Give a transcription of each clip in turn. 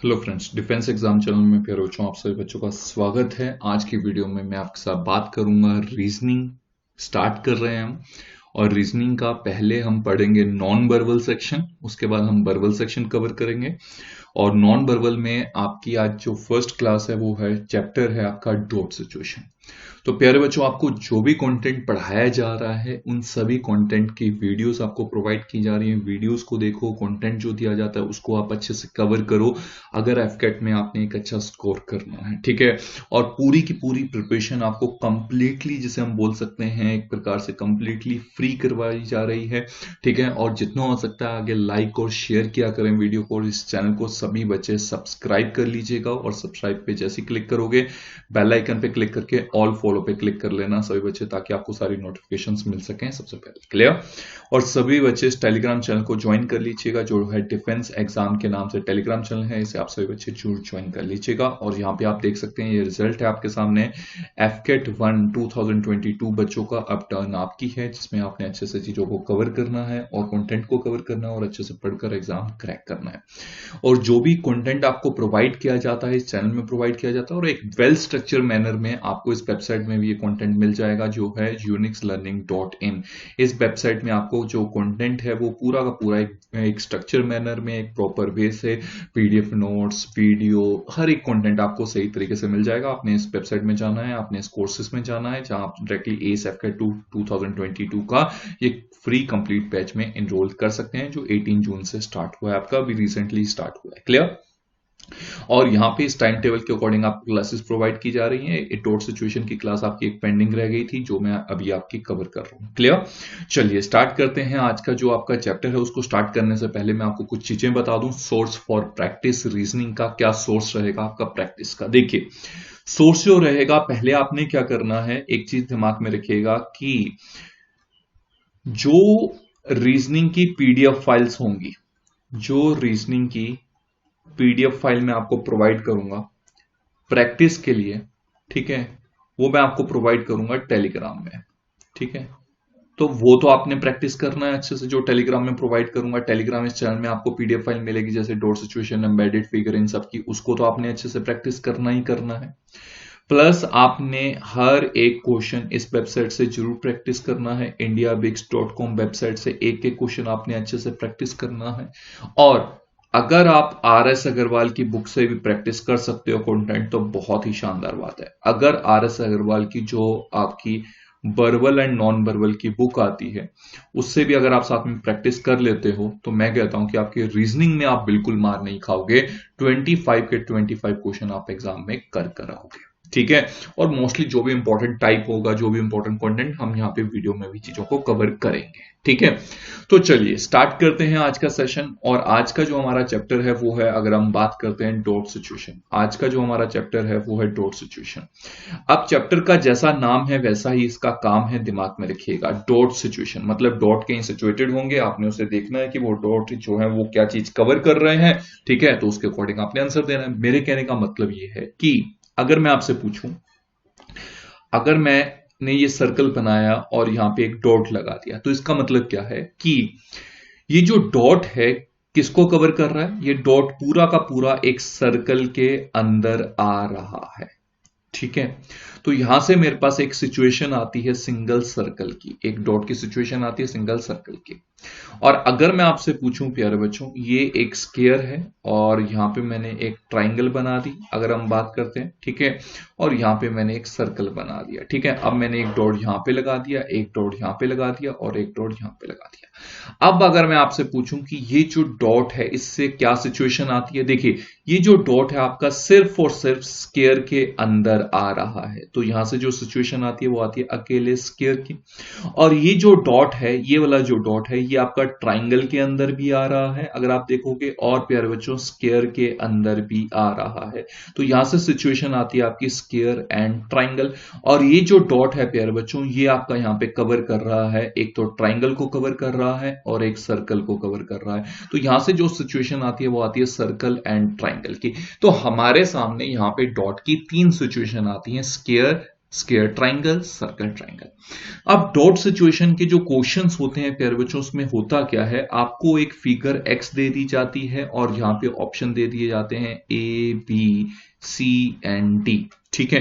Hello friends, defence exam channel में प्यारे बच्चों आप सभी बच्चों का स्वागत है। आज की वीडियो में मैं आपके साथ बात करूंगा रीजनिंग। स्टार्ट कर रहे हैं हम। और रीजनिंग का पहले हम पढ़ेंगे नॉन वर्बल सेक्शन, उसके बाद हम वर्बल सेक्शन कवर करेंगे। और नॉन वर्बल में आपकी आज जो फर्स्ट क्लास है वो है चैप्टर है आपका डॉट सिचुएशन। तो प्यारे बच्चों, आपको जो भी कंटेंट पढ़ाया जा रहा है उन सभी कंटेंट की वीडियोस आपको प्रोवाइड की जा रही हैं। वीडियोस को देखो, कंटेंट जो दिया जाता है उसको आप अच्छे से कवर करो अगर एफकेट में आपने एक अच्छा स्कोर करना है, ठीक है। और पूरी की पूरी प्रिपरेशन आपको कंप्लीटली, जिसे हम बोल सकते हैं एक प्रकार से कंप्लीटली फ्री करवाई जा रही है, ठीक है। और जितना हो सकता है आगे लाइक और शेयर किया करें वीडियो को, और इस चैनल को सभी बच्चे सब्सक्राइब कर लीजिएगा। और सब्सक्राइब पे जैसे क्लिक करोगे बेल आइकन पे क्लिक करके ऑल फॉलो पे क्लिक कर लेना सभी बच्चे, ताकि आपको सारी नोटिफिकेशंस मिल सकें सबसे पहले। क्लियर। और सभी बच्चे इस टेलीग्राम चैनल को ज्वाइन कर लीजिएगा, जो है डिफेंस एग्जाम के नाम से टेलीग्राम चैनल है, इसे आप सभी बच्चे जरूर ज्वाइन कर लीजिएगा। और यहाँ पे आप देख सकते हैं ये रिजल्ट है आपके सामने। एफकेट 1 2022 बच्चों का अब टर्न आपकी है, जिसमें आपने अच्छे से चीजों को कवर करना है और कंटेंट को कवर करना है और अच्छे से पढ़कर एग्जाम क्रैक करना है। और जो भी कंटेंट आपको प्रोवाइड किया जाता है इस चैनल में प्रोवाइड किया जाता है, और एक वेल स्ट्रक्चर मैनर में आपको इस वेबसाइट में भी ये कंटेंट मिल जाएगा, जो है unixlearning.in। इस वेबसाइट में आपको जो कंटेंट है वो पूरा का पूरा एक स्ट्रक्चर मैनर में, एक प्रॉपर वे से पीडीएफ नोट्स, वीडियो, हर एक कंटेंट आपको सही तरीके से मिल जाएगा। आपने इस वेबसाइट में जाना है, आपने इस कोर्सेज में जाना है, जहां आप डायरेक्टली एस एफकेट 2022 का ये फ्री कंप्लीट बैच में एनरोल कर सकते हैं, जो 18 जून से स्टार्ट हुआ है, आपका अभी रिसेंटली स्टार्ट हुआ है। क्लियर। और यहाँ पे इस टाइम टेबल के अकॉर्डिंग आपको क्लासेस प्रोवाइड की जा रही हैं। डॉट सिचुएशन की क्लास आपकी एक पेंडिंग रह गई थी, जो मैं अभी आपकी कवर कर रहा हूँ। क्लियर। चलिए स्टार्ट करते हैं। आज का जो आपका चैप्टर है उसको स्टार्ट करने से पहले मैं आपको कुछ चीजें बता दूं। सोर्स फॉर प्रैक्टिस, रीजनिंग का क्या सोर्स रहेगा आपका प्रैक्टिस का। देखिए, सोर्स जो रहेगा, पहले आपने क्या करना है, एक चीज दिमाग में रखिएगा कि जो रीजनिंग की पीडीएफ फाइल्स होंगी, जो रीजनिंग की पीडीएफ फाइल मैं आपको प्रोवाइड करूंगा प्रैक्टिस के लिए, ठीक है, वो मैं आपको प्रोवाइड करूंगा टेलीग्राम में, ठीक है। तो वो तो आपने प्रैक्टिस करना है अच्छे से, जो टेलीग्राम में प्रोवाइड करूंगा। टेलीग्राम इस चैनल में आपको पीडीएफ फाइल मिलेगी, जैसे डॉट सिचुएशन, एम्बेडेड फिगर, इन सब की, उसको तो आपने अच्छे से प्रैक्टिस करना ही करना है। प्लस आपने हर एक क्वेश्चन इस वेबसाइट से जरूर प्रैक्टिस करना है। indiabix.com वेबसाइट से एक एक क्वेश्चन आपने अच्छे से प्रैक्टिस करना है। और अगर आप RS अग्रवाल की बुक से भी प्रैक्टिस कर सकते हो कंटेंट, तो बहुत ही शानदार बात है। अगर RS अग्रवाल की जो आपकी वर्बल एंड नॉन वर्बल की बुक आती है, उससे भी अगर आप साथ में प्रैक्टिस कर लेते हो, तो मैं कहता हूं कि आपके रीजनिंग में आप बिल्कुल मार नहीं खाओगे। 25 के 25 क्वेश्चन आप एग्जाम में कर आओगे, ठीक है। और मोस्टली जो भी इंपॉर्टेंट टाइप होगा, जो भी इंपॉर्टेंट कंटेंट, हम यहाँ पे वीडियो में भी चीजों को कवर करेंगे, ठीक है। तो चलिए स्टार्ट करते हैं आज का सेशन। और आज का जो हमारा चैप्टर है वो है, अगर हम बात करते हैं डॉट सिचुएशन, आज का जो हमारा चैप्टर है वो है डॉट सिचुएशन। अब चैप्टर का जैसा नाम है वैसा ही इसका काम है, दिमाग में रखिएगा। डॉट सिचुएशन मतलब डॉट कहीं सिचुएटेड होंगे, आपने उसे देखना है कि वो डॉट जो है वो क्या चीज कवर कर रहे हैं, ठीक है। तो उसके अकॉर्डिंग आपने आंसर देना है। मेरे कहने का मतलब ये है कि अगर मैं आपसे पूछूं, अगर मैंने ये सर्कल बनाया और यहां पे एक डॉट लगा दिया, तो इसका मतलब क्या है कि ये जो डॉट है किसको कवर कर रहा है। ये डॉट पूरा का पूरा एक सर्कल के अंदर आ रहा है, ठीक है। तो यहां से मेरे पास एक सिचुएशन आती है सिंगल सर्कल की, एक डॉट की सिचुएशन आती है सिंगल सर्कल की। और अगर मैं आपसे पूछूं प्यारे बच्चों, ये एक स्क्वायर है और यहां पे मैंने एक ट्राइंगल बना दी, अगर हम बात करते हैं, ठीक है। और यहां पे मैंने एक सर्कल बना दिया, ठीक है। अब मैंने एक डॉट यहां पे लगा दिया, एक डॉट यहां पे लगा दिया और एक डॉट यहां पे लगा दिया। अब अगर मैं आपसे पूछूं कि ये जो डॉट है इससे क्या सिचुएशन आती है, देखिए ये जो डॉट है आपका सिर्फ और सिर्फ स्क्वायर के अंदर आ रहा है, तो यहां से जो सिचुएशन आती है वो आती है अकेले स्क्वायर की। और ये जो डॉट है, ये वाला जो डॉट है, ये आपका ट्राइंगल के अंदर भी आ रहा है, अगर आप देखोगे, और प्यारे बच्चों स्क्वायर के अंदर भी आ रहा है। तो यहां से सिचुएशन आती है आपकी स्क्वायर एंड ट्राइंगल। और ये जो डॉट है प्यारे बच्चों, ये आपका यहां पे कवर कर रहा है, एक तो ट्राइंगल को कवर कर रहा है और एक सर्कल को कवर कर रहा है। तो यहां से जो सिचुएशन आती है वो आती है सर्कल एंड ट्राइंगल की। तो हमारे सामने यहां पे डॉट की तीन सिचुएशन आती हैं, square, square triangle, circle triangle. अब डॉट सिचुएशन के जो क्वेश्चंस होते हैं प्यारे बच्चों, उसमें होता क्या है, आपको एक फिगर एक्स दे दी जाती है और यहां पे ऑप्शन दे दिए जाते हैं A B C and D. ठीक है,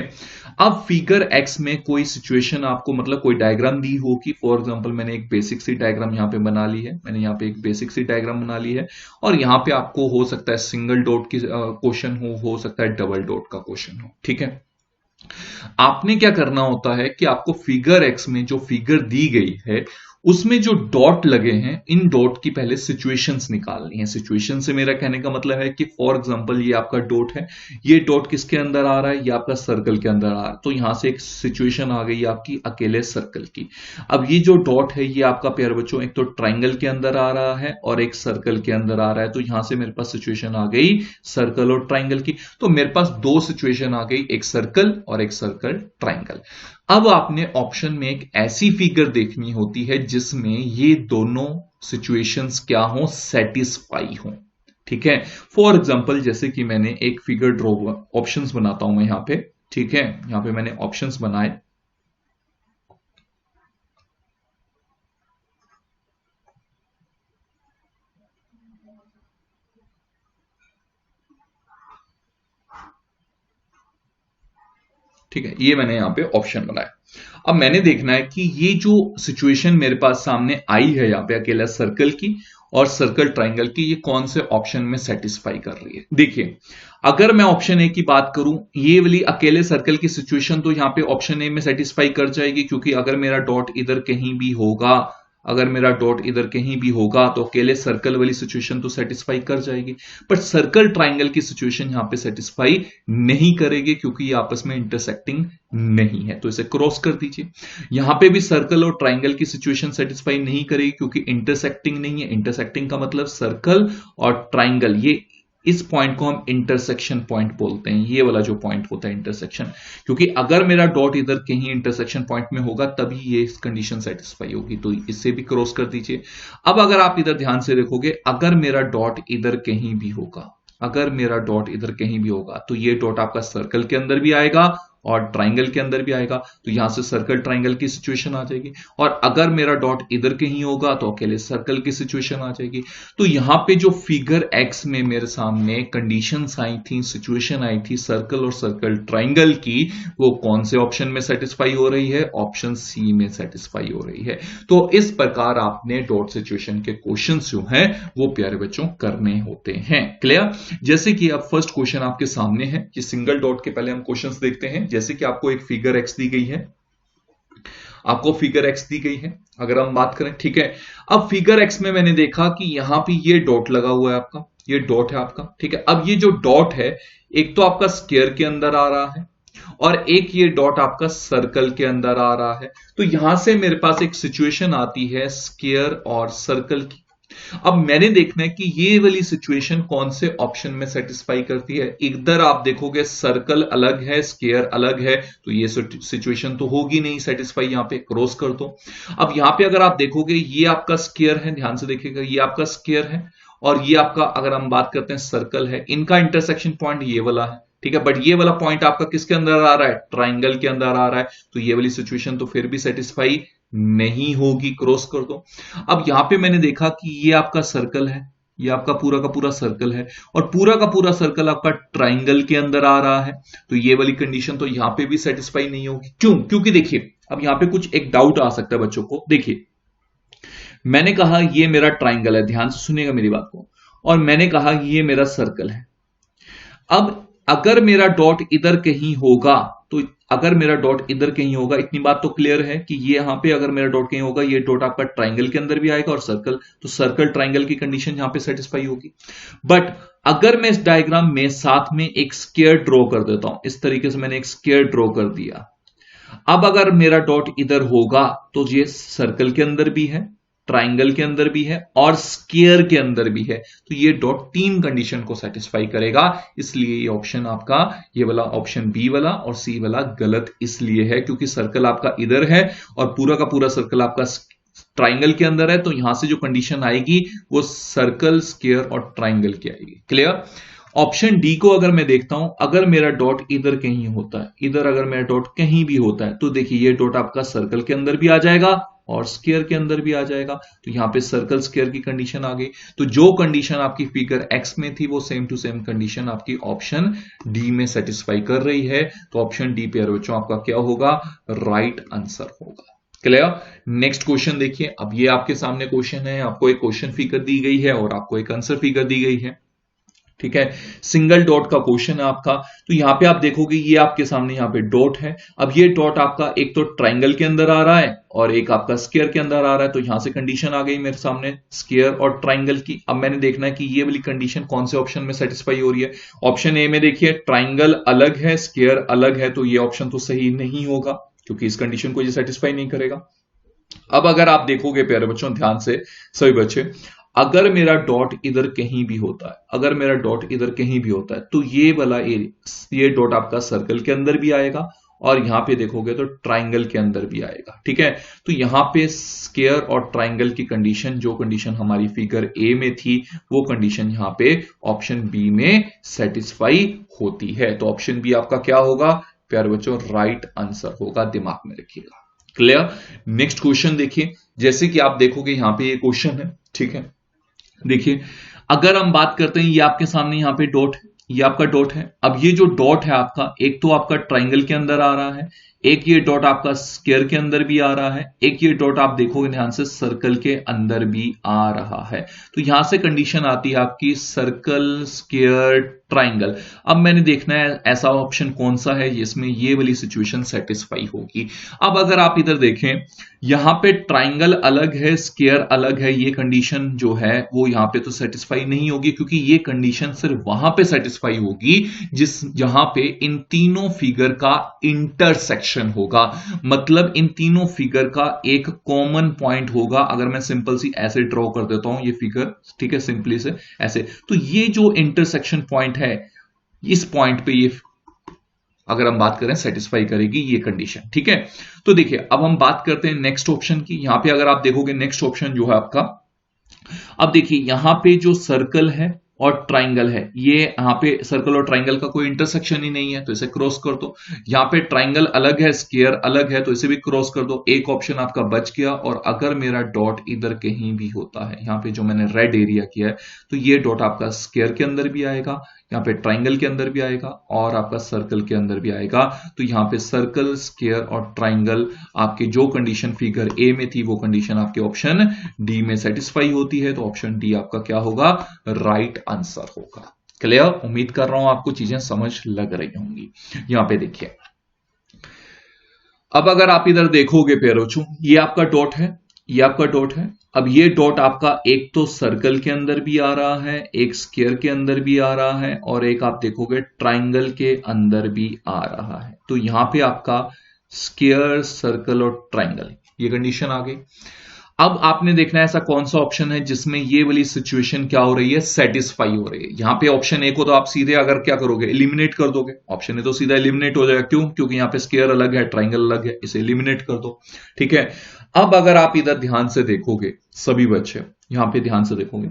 अब फिगर एक्स में कोई सिचुएशन आपको मतलब कोई डायग्राम दी होगी। फॉर एग्जांपल मैंने एक बेसिक सी डायग्राम यहां पे बना ली है, मैंने यहां पे एक बेसिक सी डायग्राम बना ली है और यहां पे आपको हो सकता है सिंगल डॉट की क्वेश्चन हो सकता है डबल डॉट का क्वेश्चन हो। ठीक है, आपने क्या करना होता है कि आपको फिगर एक्स में जो फिगर दी गई है उसमें जो डॉट लगे हैं, इन डॉट की पहले सिचुएशंस निकालनी है। सिचुएशन से मेरा कहने का मतलब है कि फॉर एग्जांपल ये आपका डॉट है, ये डॉट किसके अंदर आ रहा है, ये आपका सर्कल के अंदर आ रहा है, तो यहां से एक सिचुएशन आ गई आपकी अकेले सर्कल की। अब ये जो डॉट है ये आपका प्यारे बच्चों एक तो ट्राइंगल के अंदर आ रहा है और एक सर्कल के अंदर आ रहा है, तो यहां से मेरे पास सिचुएशन आ गई सर्कल और ट्राइंगल की। तो मेरे पास दो सिचुएशन आ गई, एक सर्कल और एक सर्कल ट्राइंगल। अब आपने ऑप्शन में एक ऐसी फिगर देखनी होती है जिसमें ये दोनों सिचुएशंस क्या हो, सेटिस्फाई हो। ठीक है, फॉर एग्जांपल जैसे कि मैंने एक फिगर ड्रॉ, ऑप्शंस बनाता हूं मैं यहां पे। ठीक है, यहां पे मैंने ऑप्शंस बनाए। ठीक है, ये मैंने यहां पे ऑप्शन बनाया। अब मैंने देखना है कि ये जो सिचुएशन मेरे पास सामने आई है यहां पे अकेला सर्कल की और सर्कल ट्राइंगल की, ये कौन से ऑप्शन में सेटिस्फाई कर रही है। देखिए, अगर मैं ऑप्शन ए की बात करूं, ये वाली अकेले सर्कल की सिचुएशन तो यहां पे ऑप्शन ए में सेटिस्फाई कर जाएगी, क्योंकि अगर मेरा डॉट इधर कहीं भी होगा, अगर मेरा डॉट इधर कहीं भी होगा तो अकेले सर्कल वाली सिचुएशन तो सेटिस्फाई कर जाएगी। बट सर्कल ट्राइंगल की सिचुएशन यहां पे सेटिस्फाई नहीं करेगी, क्योंकि ये आपस में इंटरसेक्टिंग नहीं है, तो इसे क्रॉस कर दीजिए। यहां पे भी सर्कल और ट्राइंगल की सिचुएशन सेटिस्फाई नहीं करेगी, क्योंकि इंटरसेक्टिंग नहीं है। इंटरसेक्टिंग का मतलब सर्कल और ट्राइंगल, ये इस पॉइंट को हम इंटरसेक्शन पॉइंट बोलते हैं, ये वाला जो पॉइंट होता है इंटरसेक्शन, क्योंकि अगर मेरा डॉट इधर कहीं इंटरसेक्शन पॉइंट में होगा तभी ये कंडीशन सेटिस्फाई होगी, तो इससे भी क्रॉस कर दीजिए। अब अगर आप इधर ध्यान से देखोगे, अगर मेरा डॉट इधर कहीं भी होगा, अगर मेरा डॉट इधर कहीं भी होगा तो ये डॉट आपका सर्कल के अंदर भी आएगा और ट्राइंगल के अंदर भी आएगा, तो यहां से सर्कल ट्राइंगल की सिचुएशन आ जाएगी। और अगर मेरा डॉट इधर कहीं होगा तो अकेले सर्कल की सिचुएशन आ जाएगी। तो यहां पे जो फिगर एक्स में मेरे सामने कंडीशंस आई थी, सिचुएशन आई थी सर्कल और सर्कल ट्राइंगल की, वो कौन से ऑप्शन में सेटिस्फाई हो रही है, ऑप्शन सी में सेटिस्फाई हो रही है। तो इस प्रकार आपने डॉट सिचुएशन के क्वेश्चन जो हैं वो प्यारे बच्चों करने होते हैं। क्लियर? जैसे कि अब फर्स्ट क्वेश्चन आपके सामने है कि सिंगल डॉट के पहले हम क्वेश्चंस देखते हैं। जैसे कि आपको एक फिगर एक्स दी गई है, आपको फिगर एक्स दी गई है अगर हम बात करें। ठीक है, अब फिगर एक्स में मैंने देखा कि यहां पे ये डॉट लगा हुआ है आपका, ये डॉट है आपका। ठीक है, अब ये जो डॉट है एक तो आपका स्क्वायर के अंदर आ रहा है और एक ये डॉट आपका सर्कल के अंदर आ रहा है। तो यहां से मेरे पास एक सिचुएशन आती है स्क्वायर और सर्कल की। अब मैंने देखना है कि ये वाली सिचुएशन कौन से ऑप्शन में सेटिस्फाई करती है। इधर आप देखोगे सर्कल अलग है, स्क्वायर अलग है, तो ये सिचुएशन तो होगी नहीं सेटिस्फाई, यहां पे क्रॉस कर दो। अब यहां पे अगर आप देखोगे ये आपका स्क्वायर है, ध्यान से देखिएगा, ये आपका स्क्वायर है और ये आपका अगर हम बात करते हैं सर्कल है, इनका इंटरसेक्शन पॉइंट ये वाला है। ठीक है, बट ये वाला पॉइंट आपका किसके अंदर आ रहा है, ट्राइंगल के अंदर आ रहा है, तो ये वाली सिचुएशन तो फिर भी सेटिस्फाई नहीं होगी, क्रॉस कर दो। अब यहां पे मैंने देखा कि ये आपका सर्कल है, ये आपका पूरा का पूरा सर्कल है और पूरा का पूरा सर्कल आपका ट्राइंगल के अंदर आ रहा है, तो ये वाली कंडीशन तो यहां पे भी सेटिस्फाई नहीं होगी। क्यों? क्योंकि देखिए अब यहां पे कुछ एक डाउट आ सकता है बच्चों को। देखिए, मैंने कहा ये मेरा ट्राइंगल है, ध्यान से सुनिएगा मेरी बात को, और मैंने कहा ये मेरा सर्कल है। अब अगर मेरा डॉट इधर कहीं होगा, तो अगर मेरा डॉट इधर कहीं होगा, इतनी बात तो क्लियर है कि ये यहां पे अगर मेरा डॉट कहीं होगा, ये डॉट आपका ट्राइंगल के अंदर भी आएगा और सर्कल, तो सर्कल ट्राइंगल की कंडीशन यहां पे सेटिस्फाई होगी। बट अगर मैं इस डायग्राम में साथ में एक स्क्वायर ड्रॉ कर देता हूं, इस तरीके से मैंने एक स्क्वायर ड्रॉ कर दिया, अब अगर मेरा डॉट इधर होगा तो ये सर्कल के अंदर भी है, ट्राइंगल के अंदर भी है और स्क्वायर के अंदर भी है, तो ये डॉट तीन कंडीशन को सेटिस्फाई करेगा। इसलिए ये ऑप्शन आपका, ये वाला ऑप्शन बी वाला और सी वाला गलत इसलिए है क्योंकि सर्कल आपका इधर है और पूरा का पूरा सर्कल आपका ट्राइंगल के अंदर है, तो यहां से जो कंडीशन आएगी वो सर्कल, स्क्वायर और ट्राइंगल की आएगी। क्लियर? ऑप्शन डी को अगर मैं देखता हूं, अगर मेरा डॉट इधर कहीं होता है, इधर अगर मेरा डॉट कहीं भी होता है, तो देखिए ये डॉट आपका सर्कल के अंदर भी आ जाएगा और स्क्वायर के अंदर भी आ जाएगा। तो यहां पे सर्कल स्क्वायर की कंडीशन आ गई। तो जो कंडीशन आपकी फिगर एक्स में थी वो सेम टू सेम कंडीशन आपकी ऑप्शन डी में सेटिस्फाई कर रही है। तो ऑप्शन डी प्यारे बच्चों आपका क्या होगा, राइट आंसर होगा। क्लियर। नेक्स्ट क्वेश्चन देखिए। अब ये आपके सामने क्वेश्चन है, आपको एक क्वेश्चन फिगर दी गई है और आपको एक आंसर फिगर दी गई है। ठीक है, सिंगल डॉट का क्वेश्चन है आपका। तो यहां पे आप देखोगे ये आपके सामने यहां पे डॉट है। अब ये डॉट आपका एक तो ट्राइंगल के अंदर आ रहा है और एक आपका स्क्वायर के अंदर आ रहा है। तो यहां से कंडीशन आ गई मेरे सामने स्क्वायर और ट्राइंगल की। अब मैंने देखना है कि ये वाली कंडीशन कौन से ऑप्शन में सेटिस्फाई हो रही है। ऑप्शन ए में देखिए ट्राइंगल अलग है, स्क्वायर अलग है, तो ये ऑप्शन तो सही नहीं होगा क्योंकि इस कंडीशन को ये सेटिस्फाई नहीं करेगा। अब अगर आप देखोगे प्यारे बच्चों ध्यान से सभी बच्चे, अगर मेरा डॉट इधर कहीं भी होता है, अगर मेरा डॉट इधर कहीं भी होता है, तो ये वाला ये डॉट आपका सर्कल के अंदर भी आएगा और यहां पे देखोगे तो ट्राइंगल के अंदर भी आएगा। ठीक है, तो यहां पे स्क्वायर और ट्राइंगल की कंडीशन, जो कंडीशन हमारी फिगर ए में थी, वो कंडीशन यहां पे ऑप्शन बी में सेटिस्फाई होती है। तो ऑप्शन बी आपका क्या होगा प्यारे बच्चों, राइट आंसर होगा, दिमाग में रखिएगा। क्लियर। नेक्स्ट क्वेश्चन देखिए। जैसे कि आप देखोगे यहां पे ये क्वेश्चन है। ठीक है, देखिए अगर हम बात करते हैं, ये आपके सामने यहां पे डॉट है, ये आपका डॉट है। अब ये जो डॉट है आपका, एक तो आपका ट्राइंगल के अंदर आ रहा है, एक ये डॉट आपका स्क्वायर के अंदर भी आ रहा है, एक ये डॉट आप देखोगे ध्यान से सर्कल के अंदर भी आ रहा है। तो यहां से कंडीशन आती है आपकी सर्कल, स्क्वायर, ट्राइंगल। अब मैंने देखना है ऐसा ऑप्शन कौन सा है जिसमें ये वाली सिचुएशन सेटिस्फाई होगी। अब अगर आप इधर देखें, यहां पे ट्राइंगल अलग है, स्क्वायर अलग है, ये कंडीशन जो है वो यहां पे तो सेटिस्फाई नहीं होगी क्योंकि ये कंडीशन सिर्फ वहां पे सेटिस्फाई होगी जहां पे इन तीनों फिगर का इंटरसेक्शन होगा। मतलब इन तीनों फिगर का एक कॉमन पॉइंट होगा। अगर मैं सिंपल सी ऐसे ड्रॉ कर देता हूं ये फिगर, ठीक है, सिंपली से ऐसे, तो ये जो इंटरसेक्शन पॉइंट है, इस पॉइंट पे ये अगर हम बात करें सेटिस्फाई करेगी ये कंडीशन। ठीक है, तो देखिए अब हम बात करते हैं नेक्स्ट ऑप्शन की। यहां पे अगर आप देखोगे नेक्स्ट ऑप्शन जो है आपका, अब देखिए यहां पे जो सर्कल है और ट्राइंगल है, ये यहां पे सर्कल और ट्राइंगल का कोई इंटरसेक्शन ही नहीं है, तो इसे क्रॉस कर दो। यहां पे ट्राइंगल अलग है, स्क्वायर अलग है, तो इसे भी क्रॉस कर दो। एक ऑप्शन आपका बच गया। और अगर मेरा डॉट इधर कहीं भी होता है, यहां पे जो मैंने रेड एरिया किया है, तो ये डॉट आपका स्क्वायर के अंदर भी आएगा, यहाँ पे ट्राइंगल के अंदर भी आएगा और आपका सर्कल के अंदर भी आएगा। तो यहां पे सर्कल, स्क्वायर और ट्राइंगल आपकी जो कंडीशन फिगर ए में थी, वो कंडीशन आपके ऑप्शन डी में सेटिस्फाई होती है। तो ऑप्शन डी आपका क्या होगा, राइट आंसर होगा। क्लियर। उम्मीद कर रहा हूं आपको चीजें समझ लग रही होंगी। यहां पे देखिए, अब अगर आप इधर देखोगे प्यारों, ये आपका डॉट है, ये आपका डॉट है। अब ये डॉट आपका एक तो सर्कल के अंदर भी आ रहा है, एक स्क्वायर के अंदर भी आ रहा है और एक आप देखोगे ट्राइंगल के अंदर भी आ रहा है। तो यहां पे आपका स्क्वायर, सर्कल और ट्राइंगल, ये कंडीशन आ गई। अब आपने देखना है ऐसा कौन सा ऑप्शन है जिसमें ये वाली सिचुएशन क्या हो रही है, सेटिस्फाई हो रही है। यहां पे ऑप्शन ए को तो आप सीधे अगर क्या करोगे, एलिमिनेट कर दोगे। ऑप्शन ए तो सीधा एलिमिनेट हो जाएगा। क्यों? क्योंकि यहां पे स्क्वायर अलग है, ट्राइंगल अलग है, इसे एलिमिनेट कर दो। ठीक है, अब अगर आप इधर ध्यान से देखोगे सभी बच्चे, यहां पे ध्यान से देखोगे,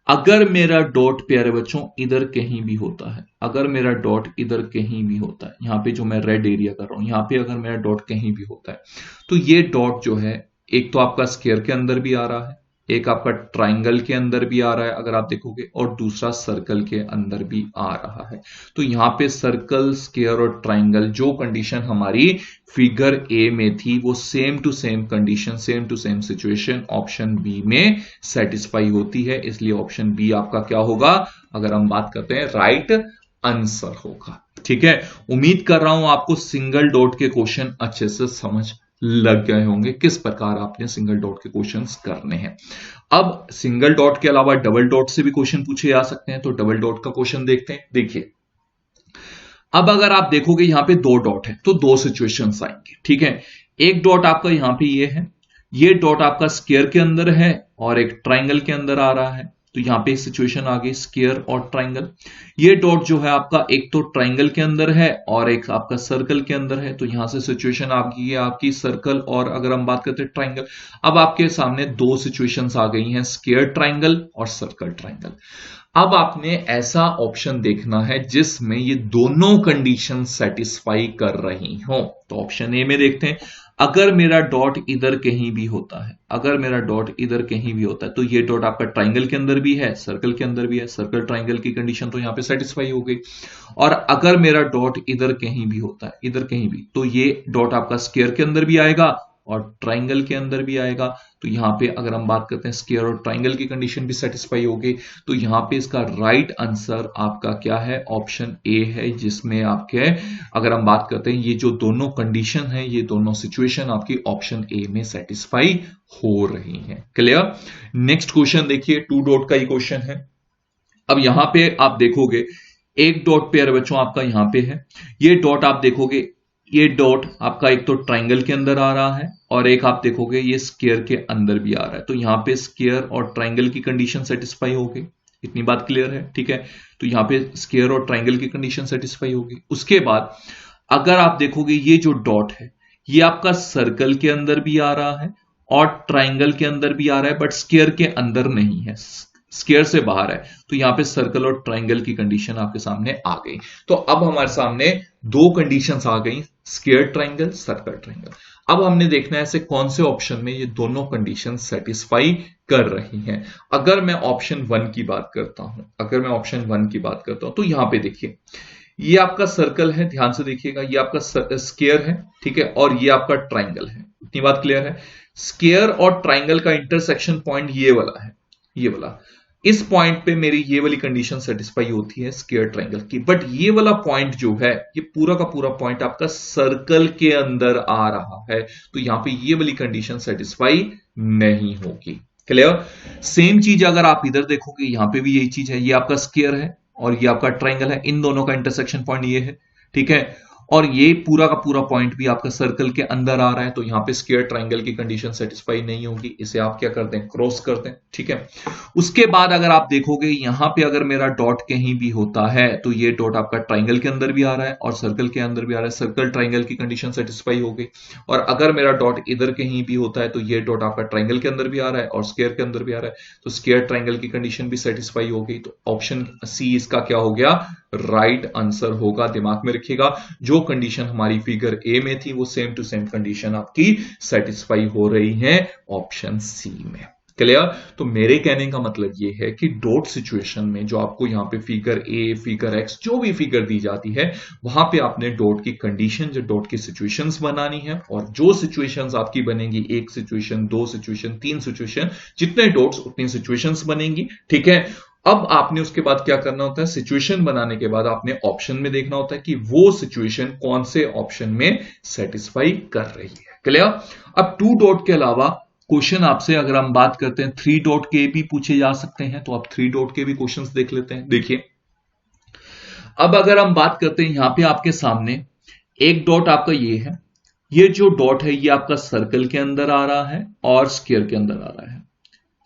अगर मेरा डॉट प्यारे बच्चों इधर कहीं भी होता है, अगर मेरा डॉट इधर कहीं भी होता है, यहां पे जो मैं रेड एरिया कर रहा हूं, यहां पे अगर मेरा डॉट कहीं भी होता है, तो ये डॉट जो है एक तो आपका स्क्वायर के अंदर भी आ रहा है, एक आपका ट्राइंगल के अंदर भी आ रहा है अगर आप देखोगे, और दूसरा सर्कल के अंदर भी आ रहा है। तो यहां पे सर्कल, स्क्वायर और ट्राइंगल जो कंडीशन हमारी फिगर ए में थी, वो same to same condition, same to same situation option B में सेटिस्फाई होती है। इसलिए ऑप्शन बी आपका क्या होगा, अगर हम बात करते हैं, राइट आंसर होगा। ठीक है, उम्मीद कर रहा हूं आपको सिंगल डॉट के क्वेश्चन अच्छे से समझ लग गए होंगे, किस प्रकार आपने सिंगल डॉट के क्वेश्चंस करने हैं। अब सिंगल डॉट के अलावा डबल डॉट से भी क्वेश्चन पूछे जा सकते हैं। तो डबल डॉट का क्वेश्चन देखते हैं। देखिए, अब अगर आप देखोगे यहां पे दो डॉट है, तो दो सिचुएशंस आएंगे। ठीक है, एक डॉट आपका यहां पे ये है, ये डॉट आपका स्क्वायर के अंदर है और एक ट्राइंगल के अंदर आ रहा है। तो यहां पे सिचुएशन आ गई स्क्वायर और ट्राइंगल। ये डॉट जो है आपका एक तो ट्राइंगल के अंदर है और एक आपका सर्कल के अंदर है। तो यहां से सिचुएशन आपकी है आपकी सर्कल, और अगर हम बात करते हैं ट्राइंगल, अब आपके सामने दो सिचुएशंस आ गई हैं, स्क्वायर ट्राइंगल और सर्कल ट्राइंगल। अब आपने ऐसा ऑप्शन देखना है जिसमें ये दोनों कंडीशन सेटिस्फाई कर रही हो। तो ऑप्शन ए में देखते हैं, अगर मेरा डॉट इधर कहीं भी होता है, अगर मेरा डॉट इधर कहीं भी होता है तो ये डॉट आपका ट्राइंगल के अंदर भी है, सर्कल के अंदर भी है, सर्कल ट्राइंगल की कंडीशन तो यहां पे सेटिस्फाई हो गई। और अगर मेरा डॉट इधर कहीं भी होता है, इधर कहीं भी, तो ये डॉट आपका स्क्वायर के अंदर भी आएगा और ट्राइंगल के अंदर भी आएगा। तो यहां पे अगर हम बात करते हैं स्क्वायर और ट्राइंगल की कंडीशन भी सेटिस्फाई हो गई, तो यहां पे इसका राइट आंसर आपका क्या है, ऑप्शन ए है, जिसमें आपके अगर हम बात करते हैं ये जो दोनों कंडीशन है, ये दोनों सिचुएशन आपकी ऑप्शन ए में सेटिस्फाई हो रही है। क्लियर। नेक्स्ट क्वेश्चन देखिए, टू डॉट का ही क्वेश्चन है। अब यहां पे आप देखोगे एक डॉट पेयर बच्चों आपका यहां पे है, ये डॉट आप देखोगे, ये डॉट आपका एक तो ट्राइंगल के अंदर आ रहा है और एक आप देखोगे ये स्क्वायर के अंदर भी आ रहा है। तो यहां पे स्क्वायर और ट्राइंगल की कंडीशन सेटिस्फाई हो गई, इतनी बात क्लियर है, ठीक है। तो यहां पे स्क्वायर और ट्राइंगल की कंडीशन सेटिस्फाई होगी। उसके बाद अगर आप देखोगे ये जो डॉट है ये आपका सर्कल के अंदर भी आ रहा है और ट्राइंगल के अंदर भी आ रहा है, बट स्क्वायर के अंदर नहीं है, स्क्वायर से बाहर है। तो यहां पे सर्कल और ट्राइंगल की कंडीशन आपके सामने आ गई। तो अब हमारे सामने दो कंडीशंस आ गई, स्क्वायर ट्राइंगल, सर्कल ट्राइंगल। अब हमने देखना है ऐसे कौन से ऑप्शन में ये दोनों कंडीशन सेटिस्फाई कर रही हैं। अगर मैं ऑप्शन वन की बात करता हूं, अगर मैं ऑप्शन वन की बात करता हूं तो यहां पे देखिए ये आपका सर्कल है, ध्यान से देखिएगा, ये आपका स्क्वायर है, ठीक है, और ये आपका ट्राइंगल है, इतनी बात क्लियर है। स्क्वायर और ट्राइंगल का इंटरसेक्शन पॉइंट ये वाला है, ये वाला, इस पॉइंट पे मेरी ये वाली कंडीशन सेटिस्फाई होती है स्क्वायर ट्राइंगल की। बट ये वाला पॉइंट जो है, ये पूरा का पूरा पॉइंट आपका सर्कल के अंदर आ रहा है, तो यहां पे ये वाली कंडीशन सेटिस्फाई नहीं होगी। क्लियर। सेम चीज अगर आप इधर देखोगे, यहां पे भी यही चीज है, ये आपका स्क्वायर है और ये आपका ट्राइंगल है, इन दोनों का इंटरसेक्शन पॉइंट ये है, ठीक है, और ये पूरा का पूरा पॉइंट भी आपका सर्कल के अंदर आ रहा है। तो यहां पे स्क्वायर ट्राइंगल की कंडीशन सेटिस्फाई नहीं होगी, इसे आप क्या करते हैं, क्रॉस करते हैं, ठीक है। उसके बाद अगर आप देखोगे यहां पे अगर मेरा डॉट कहीं भी होता है तो ये डॉट आपका ट्राइंगल के अंदर भी आ रहा है और सर्कल के अंदर भी आ रहा है, सर्कल ट्राइंगल की कंडीशन सेटिस्फाई हो गई। और अगर मेरा डॉट इधर कहीं भी होता है तो ये डॉट आपका ट्राइंगल के अंदर भी आ रहा है और स्क्वायर के अंदर भी आ रहा है, तो स्क्वायर ट्राइंगल की कंडीशन भी सेटिस्फाई हो गई। तो ऑप्शन सी इसका क्या हो गया, राइट आंसर होगा। दिमाग में रखिएगा, जो कंडीशन हमारी फिगर ए में थी वो सेम टू सेम कंडीशन आपकी सेटिस्फाई हो रही है ऑप्शन सी में। क्लियर। तो मेरे कहने का मतलब ये है कि डॉट सिचुएशन में जो आपको यहां पे फिगर ए, फिगर एक्स, जो भी फिगर दी जाती है, वहां पे आपने डॉट की कंडीशन, जो डॉट की सिचुएशंस बनानी है, और जो सिचुएशंस आपकी बनेंगी, एक सिचुएशन, दो सिचुएशन, तीन सिचुएशन, जितने डॉट्स उतनी सिचुएशंस बनेंगी, ठीक है। अब आपने उसके बाद क्या करना होता है, सिचुएशन बनाने के बाद आपने ऑप्शन में देखना होता है कि वो सिचुएशन कौन से ऑप्शन में सेटिस्फाई कर रही है। क्लियर। अब टू डॉट के अलावा क्वेश्चन आपसे अगर हम बात करते हैं थ्री डॉट के भी पूछे जा सकते हैं, तो आप थ्री डॉट के भी क्वेश्चंस देख लेते हैं। देखिए अब अगर हम बात करते हैं, यहां पे आपके सामने एक डॉट आपका ये है, ये जो डॉट है ये आपका सर्कल के अंदर आ रहा है और स्क्वायर के अंदर आ रहा है,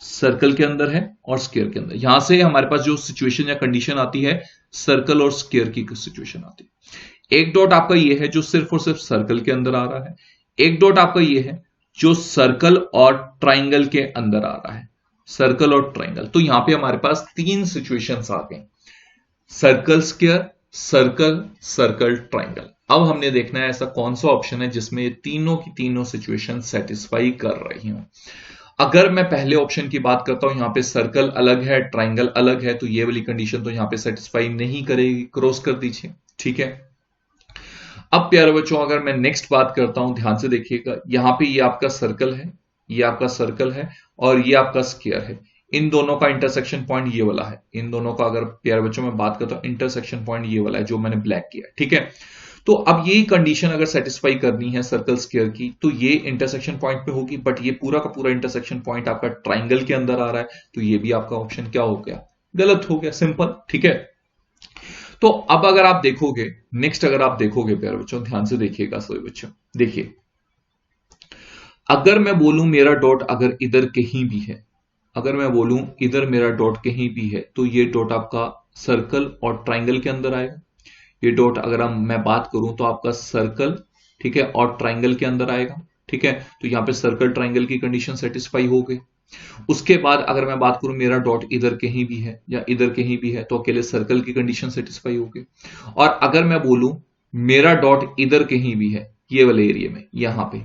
सर्कल के अंदर है और स्क्वायर के अंदर। यहां से हमारे पास जो सिचुएशन या कंडीशन आती है, सर्कल और स्क्वायर की सिचुएशन आती है। एक डॉट आपका ये है जो सिर्फ और सिर्फ सर्कल के अंदर आ रहा है, एक डॉट आपका ये है जो सर्कल और ट्राइंगल के अंदर आ रहा है, सर्कल और ट्राइंगल। तो यहां पे हमारे पास तीन सिचुएशंस आ गई, circle square, circle, circle triangle. अब हमने देखना है ऐसा कौन सा ऑप्शन है जिसमें ये तीनों की तीनों सिचुएशन सेटिस्फाई कर रही हूं। अगर मैं पहले ऑप्शन की बात करता हूं, यहां पे सर्कल अलग है, ट्राइंगल अलग है, तो ये वाली कंडीशन तो यहां पे सेटिस्फाई नहीं करेगी, क्रॉस कर दीजिए, ठीक है। अब प्यारे बच्चों अगर मैं नेक्स्ट बात करता हूं, ध्यान से देखिएगा, यहां पे ये आपका सर्कल है, ये आपका सर्कल है और ये आपका स्क्वायर है, इन दोनों का इंटरसेक्शन पॉइंट ये वाला है, इन दोनों का अगर प्यारे बच्चों में बात करता हूं, इंटरसेक्शन पॉइंट ये वाला है जो मैंने ब्लैक किया, ठीक है। तो अब यही कंडीशन अगर सेटिस्फाई करनी है सर्कल स्क्वायर की, तो ये इंटरसेक्शन पॉइंट पे होगी, बट ये पूरा का पूरा इंटरसेक्शन पॉइंट आपका ट्राइंगल के अंदर आ रहा है, तो ये भी आपका ऑप्शन क्या हो गया, गलत हो गया, सिंपल, ठीक है। तो अब अगर आप देखोगे, नेक्स्ट अगर आप देखोगे प्यारे बच्चों, ध्यान से देखिएगा सभी बच्चों, देखिए अगर मैं बोलूं मेरा डॉट अगर इधर कहीं भी है, अगर मैं बोलूं इधर मेरा डॉट कहीं भी है, तो ये डॉट आपका सर्कल और ट्राइंगल के अंदर आएगा। ये डॉट अगर मैं बात करूं तो आपका सर्कल, ठीक है, और ट्राइंगल के अंदर आएगा, ठीक है। तो यहां पे सर्कल ट्राइंगल की कंडीशन सेटिस्फाई हो गई। उसके बाद अगर मैं बात करूं मेरा डॉट इधर कहीं भी है या इधर कहीं भी है तो अकेले सर्कल की कंडीशन सेटिस्फाई होगी। और अगर मैं बोलूं मेरा डॉट इधर कहीं भी है ये वाले एरिया में यहां पे,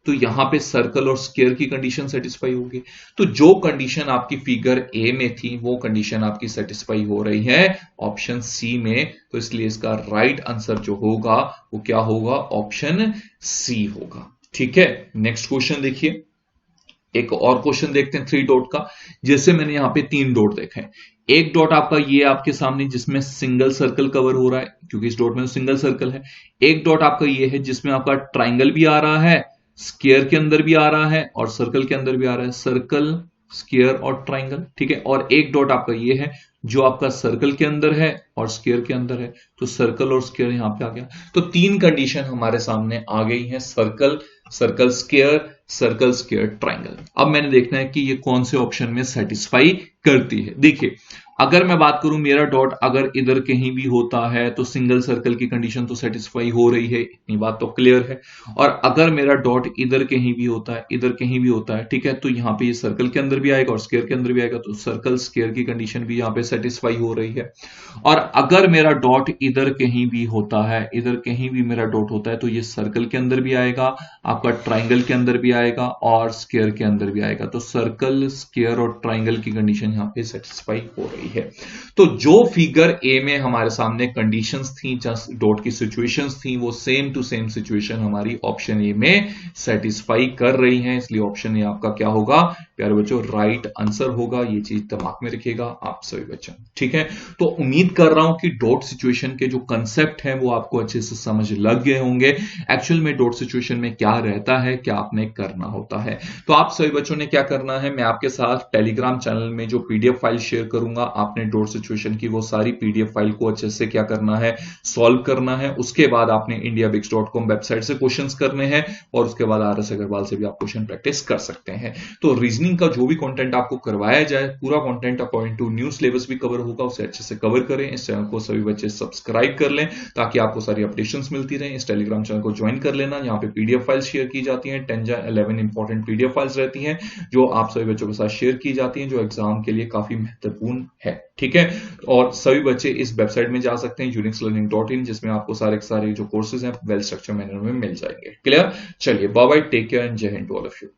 तो यहां पे सर्कल और स्क्वायर की कंडीशन सेटिस्फाई होगी। तो जो कंडीशन आपकी फिगर ए में थी वो कंडीशन आपकी सेटिस्फाई हो रही है ऑप्शन सी में, तो इसलिए इसका राइट आंसर जो होगा वो क्या होगा, ऑप्शन सी होगा। ठीक है, नेक्स्ट क्वेश्चन देखिए, एक और क्वेश्चन देखते हैं 3 डॉट का। जैसे मैंने यहां पे 3 डॉट देखे हैं, एक डॉट आपका ये आपके सामने जिसमें सिंगल सर्कल कवर हो रहा है क्योंकि इस डॉट में सिंगल सर्कल है। एक डॉट आपका ये है जिसमें आपका ट्राइंगल भी आ रहा है, स्क्वायर के अंदर भी आ रहा है और सर्कल के अंदर भी आ रहा है, सर्कल स्क्वायर और ट्राइंगल। ठीक है, और एक डॉट आपका ये है जो आपका सर्कल के अंदर है और स्क्वायर के अंदर है, तो सर्कल और स्क्वायर यहां पे आ गया। तो 3 कंडीशन हमारे सामने आ गई है, circle, circle square, circle square triangle. अब मैंने देखना है कि ये कौन से ऑप्शन में सेटिस्फाई करती है। देखिए, अगर मैं बात करूं मेरा डॉट अगर इधर कहीं भी होता है तो सिंगल सर्कल की कंडीशन तो सेटिस्फाई हो रही है, इतनी बात तो क्लियर है। और अगर मेरा डॉट इधर कहीं भी होता है, इधर कहीं भी होता है, ठीक है, तो यहां पे ये सर्कल के अंदर भी आएगा और स्क्वायर के अंदर भी आएगा, तो सर्कल स्क्वायर की कंडीशन भी यहां पे सेटिस्फाई हो रही है। और अगर मेरा डॉट इधर कहीं भी होता है, इधर कहीं भी मेरा डॉट होता है, तो ये सर्कल के अंदर भी आएगा, आपका ट्राइंगल के अंदर भी आएगा और स्क्वायर के अंदर भी आएगा, तो सर्कल स्क्वायर और ट्राइंगल की कंडीशन यहां पे सेटिस्फाई हो रही है। तो जो फिगर ए में हमारे सामने कंडीशंस थी, डॉट की सिचुएशंस थी, वो सेम टू सेम सिचुएशन हमारी ऑप्शन ए में सेटिस्फाई कर रही हैं, इसलिए ऑप्शन ए आपका क्या होगा प्यारे बच्चों, राइट आंसर होगा। ये चीज दिमाग में रखिएगा आप सभी बच्चों। ठीक है, तो उम्मीद कर रहा हूं कि डॉट सिचुएशन के जो कंसेप्ट हैं वो आपको अच्छे से समझ लग गए होंगे। एक्चुअल में डॉट सिचुएशन में क्या रहता है, क्या आपने करना होता है। तो आप सभी बच्चों ने क्या करना है, मैं आपके साथ टेलीग्राम चैनल में जो पीडीएफ फाइल शेयर करूंगा, आपने डॉट सिचुएशन की वो सारी पीडीएफ फाइल को अच्छे से क्या करना है, सॉल्व करना है। उसके बाद आपने indiabix.com वेबसाइट से क्वेश्चंस करने हैं और उसके बाद RS अग्रवाल से भी आप क्वेश्चन प्रैक्टिस कर सकते हैं। तो रीजनिंग का जो भी कंटेंट आपको करवाया जाए, पूरा content according to new syllabus भी कवर होगा, उसे अच्छे से कवर करें। इस चैनल को सभी बच्चे सब्सक्राइब कर लें ताकि आपको सारी अपडेशंस मिलती रहें। इस टेलीग्राम चैनल को ज्वाइन कर लेना, यहाँ पे पीडीएफ फाइल्स शेयर की जाती हैं, 10 या 11 इंपॉर्टेंट पीडीएफ फाइल्स रहती हैं जो आप सभी बच्चों के साथ शेयर की जाती हैं, जो एग्जाम के लिए काफी महत्वपूर्ण है। ठीक है, और सभी बच्चे इस वेबसाइट में जा सकते हैं unixlearning.in, जिसमें आपको सारे जो कोर्सेज हैं वेल स्ट्रक्चर मैनर में मिल जाएंगे। क्लियर, चलिए bye bye, take care and जय Hind to all of you.